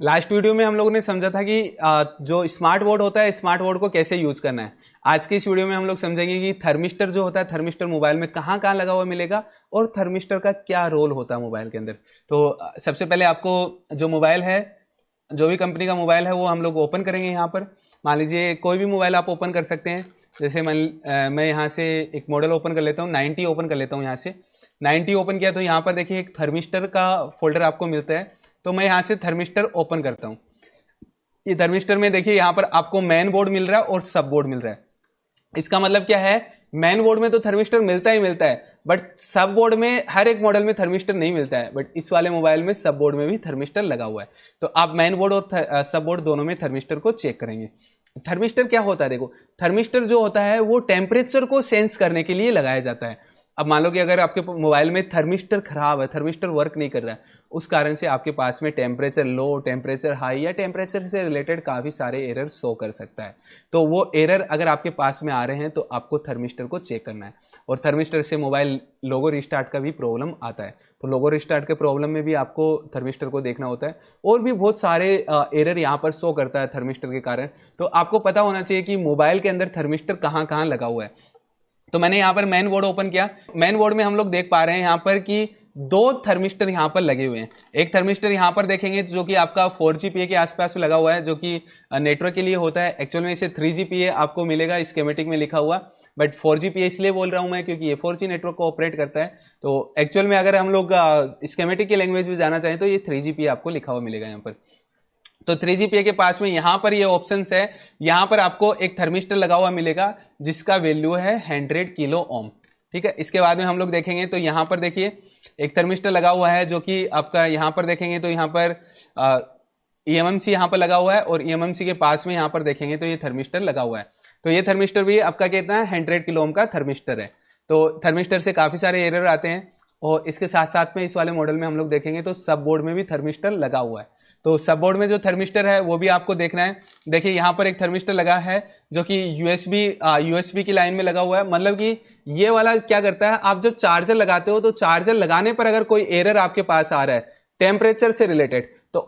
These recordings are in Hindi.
लास्ट वीडियो में हम लोगों ने समझा था कि जो स्मार्ट बोर्ड होता है, स्मार्ट बोर्ड को कैसे यूज करना है। आज की इस वीडियो में हम लोग समझेंगे कि थर्मिस्टर जो होता है, थर्मिस्टर मोबाइल में कहाँ कहाँ लगा हुआ मिलेगा और थर्मिस्टर का क्या रोल होता है मोबाइल के अंदर। तो सबसे पहले आपको जो मोबाइल है, जो भी कंपनी का मोबाइल है वो हम लोग ओपन करेंगे। यहाँ पर मान लीजिए कोई भी मोबाइल आप ओपन कर सकते हैं। जैसे मैं यहाँ से एक मॉडल ओपन कर लेता हूँ, 90 ओपन कर लेता हूँ। यहाँ से 90 ओपन किया तो यहाँ पर देखिए एक थर्मिस्टर का फोल्डर आपको मिलता है। तो मैं यहाँ से थर्मिस्टर ओपन करता हूँ। ये थर्मिस्टर में देखिए यहाँ पर आपको मेन बोर्ड मिल रहा है और सब बोर्ड मिल रहा है। इसका मतलब क्या है, मेन बोर्ड में तो थर्मिस्टर मिलता ही मिलता है, बट सब बोर्ड में हर एक मॉडल में थर्मिस्टर नहीं मिलता है। बट इस वाले मोबाइल में सब बोर्ड में भी थर्मिस्टर लगा हुआ है। तो आप मेन बोर्ड और सब बोर्ड दोनों में थर्मिस्टर को चेक करेंगे। थर्मिस्टर क्या होता है, देखो थर्मिस्टर जो होता है वो टेम्परेचर को सेंस करने के लिए लगाया जाता है। अब मान लो कि अगर आपके मोबाइल में थर्मिस्टर खराब है, थर्मिस्टर वर्क नहीं कर रहा है, उस कारण से आपके पास में टेम्परेचर लो, टेम्परेचर हाई या टेम्परेचर से रिलेटेड काफी सारे एरर शो कर सकता है। तो वो एरर अगर आपके पास में आ रहे हैं तो आपको थर्मिस्टर को चेक करना है। और थर्मिस्टर से मोबाइल लोगो रिस्टार्ट का भी प्रॉब्लम आता है। तो लोगो रिस्टार्ट के प्रॉब्लम में भी आपको थर्मिस्टर को देखना होता है। और भी बहुत सारे एरर यहाँ पर शो करता है थर्मिस्टर के कारण। तो आपको पता होना चाहिए कि मोबाइल के अंदर थर्मिस्टर कहाँ कहाँ लगा हुआ है। तो मैंने यहाँ पर मेन बोर्ड ओपन किया। मेन बोर्ड में हम लोग देख पा रहे हैं यहाँ पर कि दो थर्मिस्टर यहाँ पर लगे हुए हैं। एक थर्मिस्टर यहाँ पर देखेंगे जो कि आपका 4GPA के आसपास लगा हुआ है, जो कि नेटवर्क के लिए होता है। एक्चुअल में इसे 3GPA आपको मिलेगा स्कीमेटिक में लिखा हुआ, बट 4GPA इसलिए बोल रहा हूं मैं क्योंकि ये 4G नेटवर्क को ऑपरेट करता है। तो एक्चुअल में अगर हम लोग स्कीमेटिक की लैंग्वेज में जाना चाहें तो ये 3GPA आपको लिखा हुआ मिलेगा यहाँ पर। तो 3GPA के पास में यहाँ पर ये ऑप्शंस है। यहाँ पर आपको एक थर्मिस्टर लगा हुआ मिलेगा जिसका वैल्यू है 100 किलो ओम। ठीक है, इसके बाद में हम लोग देखेंगे तो यहाँ पर देखिए एक थर्मिस्टर लगा हुआ है जो कि आपका यहाँ पर देखेंगे तो यहाँ पर EMMC यहाँ पर लगा हुआ है और EMMC के पास में यहाँ पर देखेंगे तो ये थर्मिस्टर लगा हुआ है। तो ये थर्मिस्टर भी आपका कितना है, 100 किलो ओम का थर्मिस्टर है। तो थर्मिस्टर से काफी सारे एरर आते हैं। और इसके साथ साथ में इस वाले मॉडल में हम लोग देखेंगे तो सब बोर्ड में भी थर्मिस्टर लगा हुआ है। तो सब बोर्ड में जो थर्मिस्टर है वो भी आपको देखना है। देखिए यहाँ पर एक थर्मिस्टर लगा है जो कि यूएसबी की लाइन में लगा हुआ है। मतलब कि ये वाला क्या करता है, आप जब चार्जर लगाते हो तो चार्जर लगाने पर अगर कोई एरर आपके पास आ रहा है टेम्परेचर से रिलेटेड, तो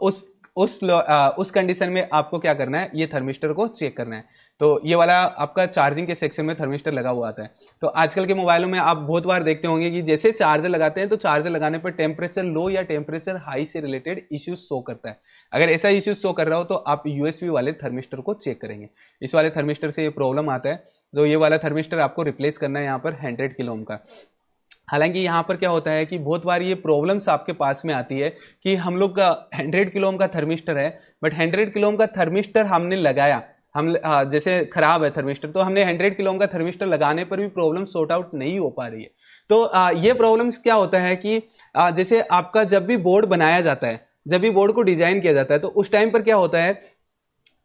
उस कंडीशन में आपको क्या करना है, ये थर्मिस्टर को चेक करना है। तो ये वाला आपका चार्जिंग के सेक्शन में थर्मिस्टर लगा हुआ आता है। तो आजकल के मोबाइलों में आप बहुत बार देखते होंगे कि जैसे चार्जर लगाते हैं तो चार्जर लगाने पर टेम्परेचर लो या टेम्परेचर हाई से रिलेटेड इश्यूज शो करता है। अगर ऐसा इश्यूज शो कर रहा हो तो आप यूएसबी वाले थर्मिस्टर को चेक करेंगे। इस वाले थर्मिस्टर से ये प्रॉब्लम आता है। तो ये वाला थर्मिस्टर आपको रिप्लेस करना है यहाँ पर 100 किलो ओम का। हालांकि यहाँ पर क्या होता है कि बहुत बार ये प्रॉब्लम्स आपके पास में आती है कि हम लोग का 100 किलो ओम का थर्मिस्टर है, बट 100 किलो ओम का थर्मिस्टर हमने लगाया, हम जैसे खराब है थर्मिस्टर, तो हमने 100 किलो ओम का थर्मिस्टर लगाने पर भी प्रॉब्लम सॉर्ट आउट नहीं हो पा रही है। तो ये प्रॉब्लम्स क्या होता है कि जैसे आपका जब भी बोर्ड बनाया जाता है, जब भी बोर्ड को डिजाइन किया जाता है, तो उस टाइम पर क्या होता है,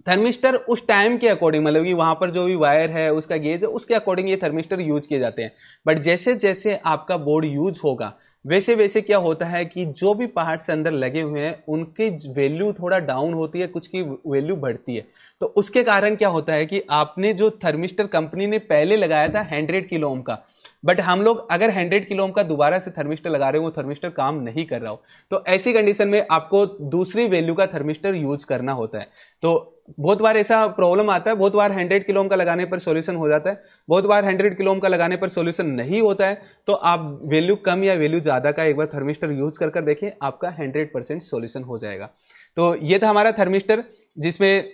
थर्मिस्टर उस टाइम के अकॉर्डिंग, मतलब कि वहां पर जो भी वायर है उसका गेज है उसके अकॉर्डिंग ये थर्मिस्टर यूज किए जाते हैं। बट जैसे जैसे आपका बोर्ड यूज होगा वैसे वैसे क्या होता है कि जो भी पार्ट्स अंदर लगे हुए हैं उनकी वैल्यू थोड़ा डाउन होती है, कुछ की वैल्यू बढ़ती है। तो उसके कारण क्या होता है कि आपने जो थर्मिस्टर कंपनी ने पहले लगाया था 100 किलो ओम का, बट हम लोग अगर 100 किलो ओम का दोबारा से थर्मिस्टर लगा रहे हो, वो थर्मिस्टर काम नहीं कर रहा हो, तो ऐसी कंडीशन में आपको दूसरी वैल्यू का थर्मिस्टर यूज करना होता है। तो बहुत बार ऐसा प्रॉब्लम आता है, बहुत बार 100 किलो ओम का लगाने पर सॉल्यूशन हो जाता है, बहुत बार 100 किलो ओम का लगाने पर सॉल्यूशन नहीं होता है। तो आप वैल्यू कम या वैल्यू ज्यादा का एक बार थर्मिस्टर यूज कर देखें, आपका 100% सॉल्यूशन हो जाएगा। तो ये था हमारा थर्मिस्टर, जिसमें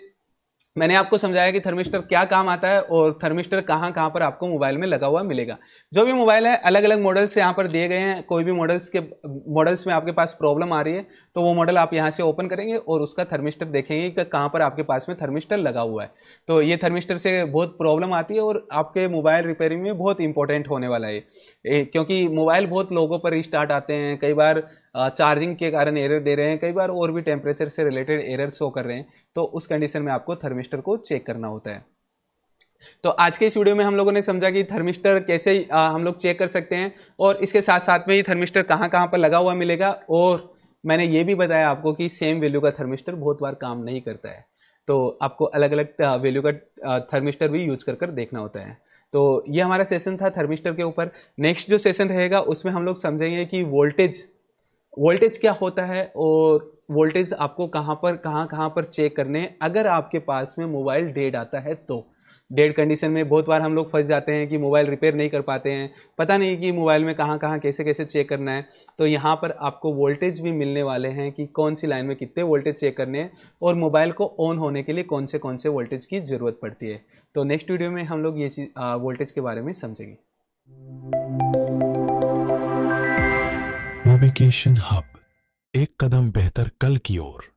मैंने आपको समझाया कि थर्मिस्टर क्या काम आता है और थर्मिस्टर कहाँ कहाँ पर आपको मोबाइल में लगा हुआ मिलेगा। जो भी मोबाइल है अलग अलग मॉडल्स यहाँ पर दिए गए हैं। कोई भी मॉडल्स में आपके पास प्रॉब्लम आ रही है तो वो मॉडल आप यहाँ से ओपन करेंगे और उसका थर्मिस्टर देखेंगे कि कहाँ पर आपके पास में थर्मिस्टर लगा हुआ है। तो ये थर्मिस्टर से बहुत प्रॉब्लम आती है और आपके मोबाइल रिपेयरिंग में बहुत इंपॉर्टेंट होने वाला है क्योंकि मोबाइल बहुत लोगों पर रिस्टार्ट आते हैं, कई बार चार्जिंग के कारण एरर दे रहे हैं, कई बार और भी टेम्परेचर से रिलेटेड एरर शो कर रहे हैं। तो उस कंडीशन में आपको थर्मिस्टर को चेक करना होता है। तो आज के इस वीडियो में हम लोगों ने समझा कि थर्मिस्टर कैसे हम लोग चेक कर सकते हैं और इसके साथ साथ में ही थर्मिस्टर कहाँ कहाँ पर लगा हुआ मिलेगा। और मैंने ये भी बताया आपको कि सेम वैल्यू का थर्मिस्टर बहुत बार काम नहीं करता है, तो आपको अलग अलग वैल्यू का थर्मिस्टर भी यूज कर देखना होता है। तो ये हमारा सेशन था थर्मिस्टर के ऊपर। नेक्स्ट जो सेशन रहेगा उसमें हम लोग समझेंगे कि वोल्टेज क्या होता है और वोल्टेज आपको कहाँ पर चेक करने हैं अगर आपके पास में मोबाइल डेड आता है तो। डेड कंडीशन में बहुत बार हम लोग फंस जाते हैं कि मोबाइल रिपेयर नहीं कर पाते हैं, पता नहीं कि मोबाइल में कहाँ कैसे कैसे चेक करना है। तो यहाँ पर आपको वोल्टेज भी मिलने वाले हैं कि कौन सी लाइन में कितने वोल्टेज चेक करने हैं और मोबाइल को ऑन होने के लिए कौन से वोल्टेज की ज़रूरत पड़ती है। तो नेक्स्ट वीडियो में हम लोग ये चीज़ वोल्टेज के बारे में समझेंगे। नेविगेशन हब, एक कदम बेहतर कल की ओर।